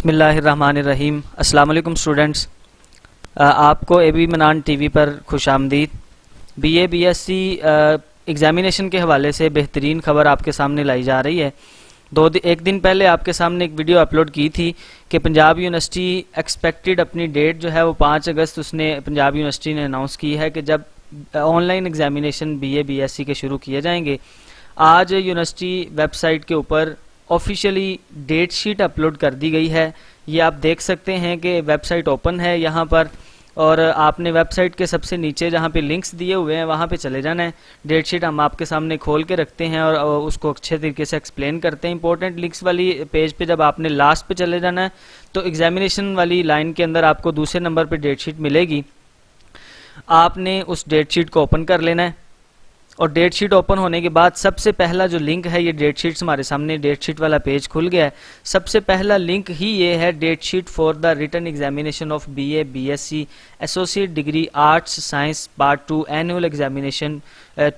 बिस्मिल्लाहिर्रहमानिर्रहीम। अस्सलाम वालेकुम स्टूडेंट्स, आपको एबी मनान टीवी पर खुशामदीद। बीए बीएससी एग्ज़ामिनेशन के हवाले से बेहतरीन खबर आपके सामने लाई जा रही है। एक दिन पहले आपके सामने एक वीडियो अपलोड की थी कि पंजाब यूनिवर्सिटी एक्सपेक्टेड अपनी डेट जो है वो 5 अगस्त उसने पंजाब यूनिवर्सिटी ने अनाउंस की है कि जब ऑनलाइन एग्ज़ामिनेशन बीए बीएससी के शुरू किए जाएंगे। आज यूनिवर्सिटी वेबसाइट के ऊपर ऑफिशियली डेट शीट अपलोड कर दी गई है। ये आप देख सकते हैं कि वेबसाइट ओपन है यहाँ पर, और आपने वेबसाइट के सबसे नीचे जहाँ पे लिंक्स दिए हुए हैं वहाँ पे चले जाना है। डेट शीट हम आपके सामने खोल के रखते हैं और उसको अच्छे तरीके से एक्सप्लेन करते हैं। इंपॉर्टेंट लिंक्स वाली पेज पे जब आपने लास्ट पे चले जाना है तो एग्जामिनेशन वाली लाइन के अंदर आपको दूसरे नंबर पे डेट शीट मिलेगी। आपने उस डेट शीट को ओपन कर लेना है और डेट शीट ओपन होने के बाद सबसे पहला जो लिंक है, ये डेट शीट्स हमारे सामने डेट शीट वाला पेज खुल गया है। सबसे पहला लिंक ही ये है, date sheet for the written examination of BA BSc associate degree arts science part 2 annual examination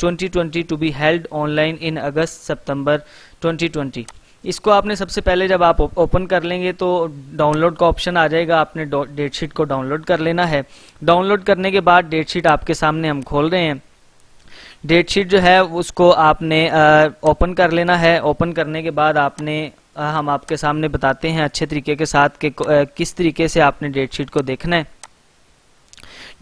2020 to be held online in August September 2020। इसको आपने सबसे पहले जब आप ओपन कर लेंगे तो डाउनलोड का ऑप्शन आ जाएगा। आपने डेट शीट को डाउनलोड कर लेना है। डाउनलोड करने के बाद डेट शीट आपके सामने हम खोल रहे हैं। डेट शीट जो है उसको आपने ओपन कर लेना है। ओपन करने के बाद आपने हम आपके सामने बताते हैं अच्छे तरीके के साथ कि किस तरीके से आपने डेट शीट को देखना है।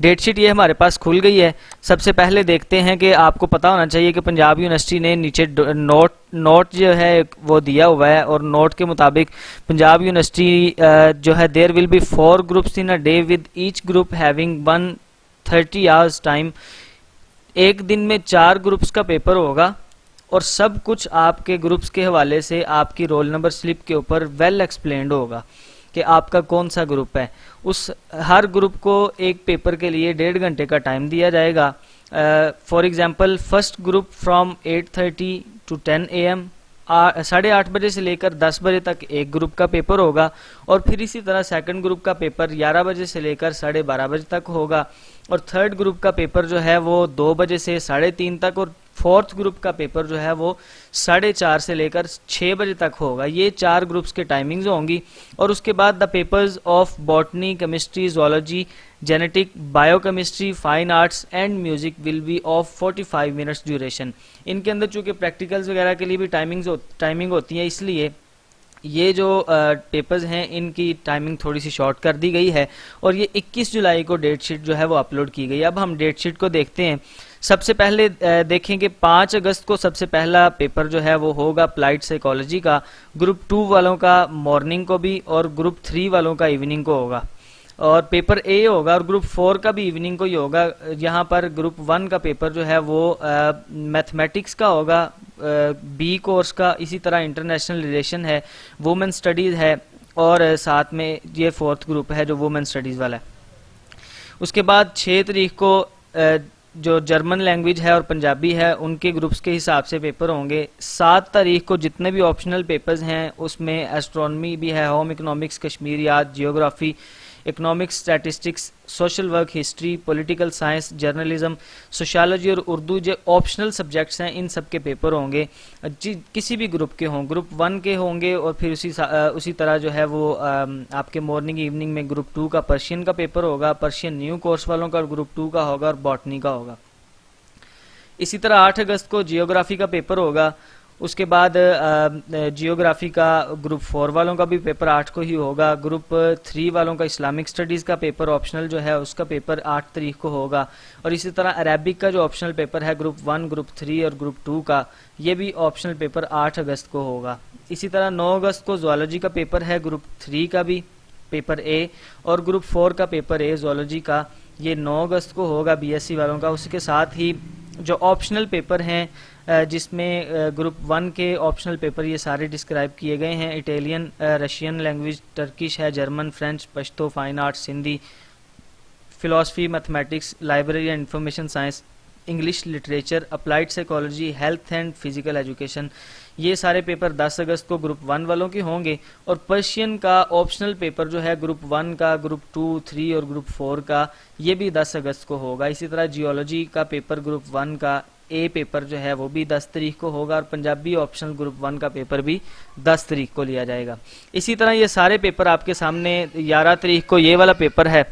डेट शीट ये हमारे पास खुल गई है। सबसे पहले देखते हैं कि आपको पता होना चाहिए कि पंजाब यूनिवर्सिटी ने नीचे नोट जो है वो दिया हुआ है, और नोट के मुताबिक पंजाब यूनिवर्सिटी जो है there will be 4 groups in a day with each group having 130 hours time. एक दिन में 4 ग्रुप्स का पेपर होगा और सब कुछ आपके ग्रुप्स के हवाले से आपकी रोल नंबर स्लिप के ऊपर वेल एक्सप्लेन्ड होगा कि आपका कौन सा ग्रुप है। उस हर ग्रुप को एक पेपर के लिए 1.5 घंटे का टाइम दिया जाएगा। For example first group from 8:30 to 10 AM, 8:30 बजे से लेकर 10 बजे तक एक ग्रुप का पेपर होगा, और फिर इसी तरह सेकंड ग्रुप का पेपर 11 बजे से लेकर 12:30 बजे तक होगा, और थर्ड ग्रुप का पेपर जो है वो 2 बजे से 3:30 तक, और फोर्थ ग्रुप का पेपर जो है वो 4:30 से लेकर 6 बजे तक होगा। ये 4 ग्रुप्स के टाइमिंग्स होंगी। और उसके बाद the papers of botany, chemistry, zoology, genetic, biochemistry, fine arts and music will be of 45 minutes duration. इनके अंदर चूंकि प्रैक्टिकल्स वगैरह के लिए भी टाइमिंग होती है, इसलिए ये जो पेपर्स हैं इनकी टाइमिंग थोड़ी सी शॉर्ट कर दी गई है, और ये 21 जुलाई को डेट शीट जो है वो अपलोड की गई है। अब हम डेट शीट को देखते हैं। सबसे पहले देखेंगे 5 अगस्त को सबसे पहला पेपर जो है वो होगा अप्लाइड साइकोलॉजी का। ग्रुप 2 वालों का मॉर्निंग को भी और ग्रुप 3 वालों का इवनिंग को होगा, और पेपर ए होगा, और ग्रुप 4 का भी इवनिंग को ही होगा। यहाँ पर ग्रुप 1 का पेपर जो है वो मैथमेटिक्स का होगा, बी कोर्स का, इसी तरह इंटरनेशनल रिलेशन है, वुमेन स्टडीज़ है, और साथ में ये 4th ग्रुप है जो वुमेन स्टडीज़ वाला है। उसके बाद 6 तारीख को जो जर्मन लैंग्वेज है और पंजाबी है उनके ग्रुप्स के हिसाब से पेपर होंगे। 7 तारीख को जितने भी ऑप्शनल पेपर्स हैं उसमें एस्ट्रोनॉमी भी है, home economics, Kashmiriyat, geography, economics, statistics, social work, history, political science, journalism, sociology और उर्दू जो ऑप्शनल सब्जेक्ट्स हैं इन सब के पेपर होंगे। किसी भी ग्रुप के हों, ग्रुप 1 के होंगे, और फिर उसी तरह जो है वो आपके मॉर्निंग इवनिंग में ग्रुप 2 का पर्शियन का पेपर होगा, पर्शियन न्यू कोर्स वालों का ग्रुप 2 का होगा, और बॉटनी का होगा। इसी तरह 8 अगस्त को जियोग्राफी का पेपर होगा। उसके बाद जियोग्राफी का ग्रुप 4 वालों का भी पेपर 8 को ही होगा। ग्रुप 3 वालों का इस्लामिक स्टडीज़ का पेपर ऑप्शनल जो है उसका पेपर 8 तारीख को होगा, और इसी तरह अरेबिक का जो ऑप्शनल पेपर है ग्रुप 1, ग्रुप 3 और ग्रुप 2 का, ये भी ऑप्शनल पेपर 8 अगस्त को होगा। इसी तरह 9 अगस्त को जोलॉजी का पेपर है, ग्रुप 3 का भी पेपर ए, और ग्रुप 4 का पेपर ए जोलॉजी का, ये 9 अगस्त को होगा बीएससी वालों का। उसके साथ ही जो ऑप्शनल पेपर हैं जिसमें ग्रुप 1 के ऑप्शनल पेपर ये सारे डिस्क्राइब किए गए हैं। इटालियन, रशियन लैंग्वेज, टर्किश है, German, French, Pashto, fine arts, Hindi, philosophy, mathematics, library and information science, English literature, applied psychology, health and physical education, ये सारे पेपर 10 अगस्त को ग्रुप 1 वालों के होंगे। और पर्शियन का ऑप्शनल पेपर जो है ग्रुप 1 का, ग्रुप 2, 3 और ग्रुप 4 का, ये भी 10 अगस्त को होगा। इसी तरह जियोलॉजी का पेपर ग्रुप 1 का ए पेपर जो है वो भी 10 तारीख को होगा और पंजाबी ऑप्शनल ग्रुप 1 का पेपर भी 10 तारीख को लिया जाएगा। इसी तरह ये सारे पेपर आपके सामने 11 तारीख को ये वाला पेपर है,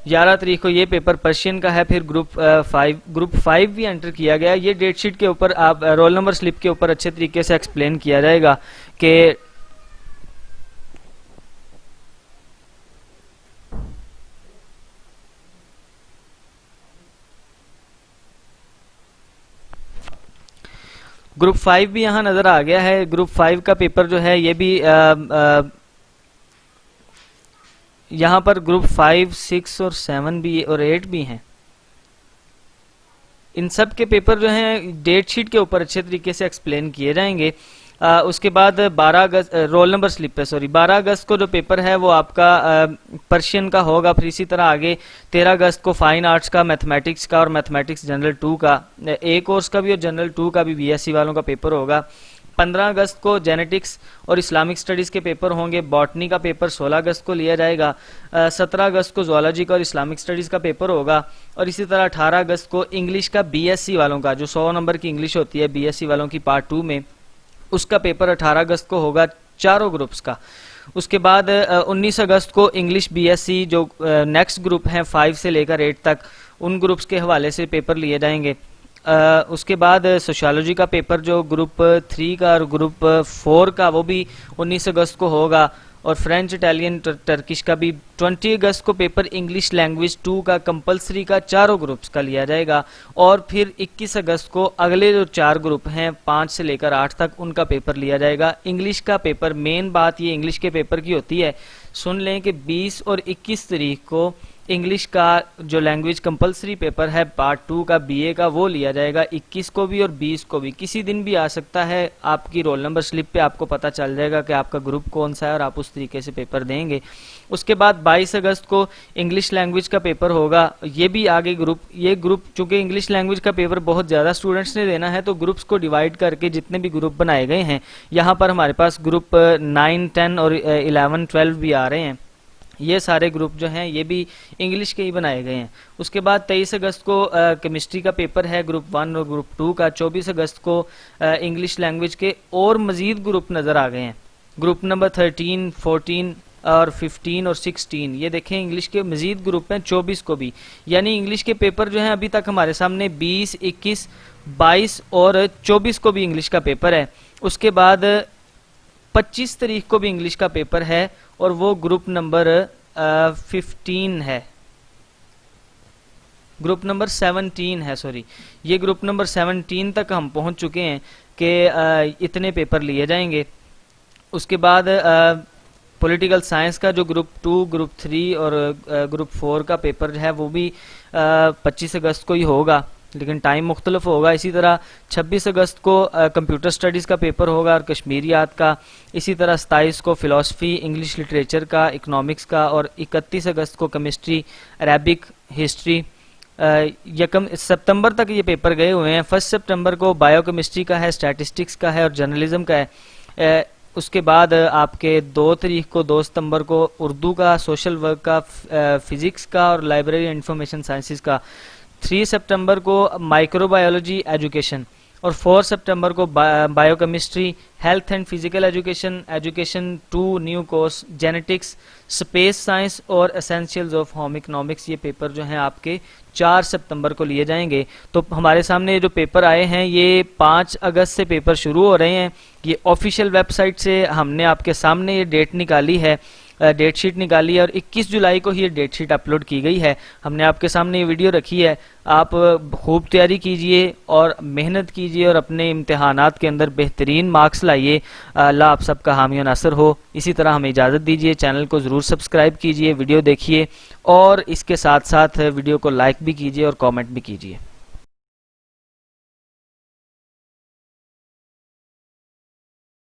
11 तारीख को ये पेपर पर्शियन का है। फिर ग्रुप 5 भी एंटर किया गया। ये डेट शीट के ऊपर आप रोल नंबर स्लिप के ऊपर अच्छे तरीके से एक्सप्लेन किया जाएगा कि ग्रुप 5 भी यहाँ नजर आ गया है। ग्रुप 5 का पेपर जो है ये भी यहाँ पर ग्रुप 5, 6 और 7 भी और 8 भी हैं। इन सब के पेपर जो हैं डेट शीट के ऊपर अच्छे तरीके से एक्सप्लेन किए जाएंगे। उसके बाद 12 अगस्त रोल नंबर स्लिप पे 12 अगस्त को जो पेपर है वो आपका पर्शियन का होगा। फिर इसी तरह आगे 13 अगस्त को फाइन आर्ट्स का, मैथमेटिक्स का और मैथमेटिक्स जनरल 2 का, ए कोर्स का भी और जनरल 2 का भी बीएससी वालों का पेपर होगा। 15 अगस्त को जेनेटिक्स और इस्लामिक स्टडीज़ के पेपर होंगे। बॉटनी का पेपर 16 अगस्त को लिया जाएगा। 17 अगस्त को ज़ूलॉजी का और इस्लामिक स्टडीज़ का पेपर होगा। और इसी तरह 18 अगस्त को इंग्लिश का बीएससी वालों का, जो 100 नंबर की इंग्लिश होती है बीएससी वालों की पार्ट 2 में, उसका पेपर 18 अगस्त को होगा चारों ग्रुप्स का। उसके बाद 19 अगस्त को इंग्लिश बीएससी जो नेक्स्ट ग्रुप हैं 5 से लेकर 8 तक, उन ग्रुप्स के हवाले से पेपर लिए जाएंगे। उसके बाद सोशियोलॉजी का पेपर जो ग्रुप 3 का और ग्रुप 4 का वो भी 19 अगस्त को होगा। और फ्रेंच, इटालियन, टर्किश का भी 20 अगस्त को पेपर इंग्लिश लैंग्वेज 2 का कंपलसरी का चारों ग्रुप्स का लिया जाएगा। और फिर 21 अगस्त को अगले जो 4 ग्रुप हैं 5 से लेकर 8 तक, उनका पेपर लिया जाएगा। इंग्लिश का पेपर, मेन बात ये इंग्लिश के पेपर की होती है, सुन लें कि 20 और 21 तारीख को इंग्लिश का जो लैंग्वेज कंपलसरी पेपर है पार्ट 2 का बीए का वो लिया जाएगा। 21 को भी और 20 को भी, किसी दिन भी आ सकता है। आपकी रोल नंबर स्लिप पे आपको पता चल जाएगा कि आपका ग्रुप कौन सा है और आप उस तरीके से पेपर देंगे। उसके बाद 22 अगस्त को इंग्लिश लैंग्वेज का पेपर होगा। ये भी आगे ये ग्रुप चूंकि इंग्लिश लैंग्वेज का पेपर बहुत ज़्यादा स्टूडेंट्स ने देना है तो ग्रुप्स को डिवाइड करके जितने भी ग्रुप बनाए गए हैं, यहाँ पर हमारे पास ग्रुप 9, 10 और 11, 12 भी आ रहे हैं। ये सारे ग्रुप जो हैं ये भी इंग्लिश के ही बनाए गए हैं। उसके बाद 23 अगस्त को केमिस्ट्री का पेपर है ग्रुप 1 और ग्रुप 2 का। 24 अगस्त को इंग्लिश लैंग्वेज के और मजीद ग्रुप नज़र आ गए हैं। ग्रुप नंबर 13, 14 और 15 और 16, ये देखें इंग्लिश के मजीद ग्रुप हैं 24 को भी। यानी इंग्लिश के पेपर जो हैं अभी तक हमारे सामने 20, 21, 22 और 24 को भी इंग्लिश का पेपर है। उसके बाद 25 तारीख को भी इंग्लिश का पेपर है और वो ग्रुप नंबर 15 है, ग्रुप नंबर 17 है, सॉरी, ये ग्रुप नंबर 17 तक हम पहुंच चुके हैं कि इतने पेपर लिए जाएंगे। उसके बाद पॉलिटिकल साइंस का जो ग्रुप 2, ग्रुप 3 और ग्रुप 4 का पेपर जो है वो भी 25 अगस्त को ही होगा, लेकिन टाइम मुख्तलिफ होगा। इसी तरह 26 अगस्त को कंप्यूटर स्टडीज़ का पेपर होगा और कश्मीरियात का। इसी तरह 27 को फ़िलासफ़ी, इंग्लिश लिटरेचर का, इकनॉमिक्स का। और 31 अगस्त को केमिस्ट्री, अरेबिक, हिस्ट्री। 1 सितंबर तक ये पेपर गए हुए हैं। 1 सितंबर को बायोकेमिस्ट्री का है, स्टैटिस्टिक्स का है और जर्नलिज्म का है। उसके बाद आपके 2 तारीख को 2 सितंबर को उर्दू का, सोशल वर्क का, फिज़िक्स का और लाइब्रेरी इंफॉर्मेशन साइंसेस का। 3 सितंबर को माइक्रोबायोलॉजी एजुकेशन और 4 सितंबर को biochemistry, health and physical education 2 new course, genetics, space science और एसेंशियल्स ऑफ होम इकोनॉमिक्स। ये पेपर जो हैं आपके 4 सितंबर को लिए जाएंगे। तो हमारे सामने जो पेपर आए हैं ये 5 अगस्त से पेपर शुरू हो रहे हैं। ये ऑफिशियल वेबसाइट से हमने आपके सामने ये डेट निकाली है, डेट शीट निकाली है और 21 जुलाई को ही ये डेट शीट अपलोड की गई है। हमने आपके सामने ये वीडियो रखी है। आप खूब तैयारी कीजिए और मेहनत कीजिए और अपने इम्तिहानात के अंदर बेहतरीन मार्क्स लाइए। अल्लाह आप सबका हामी और नासर हो। इसी तरह हमें इजाज़त दीजिए, चैनल को ज़रूर सब्सक्राइब कीजिए, वीडियो देखिए और इसके साथ साथ वीडियो को लाइक भी कीजिए और कॉमेंट भी कीजिए।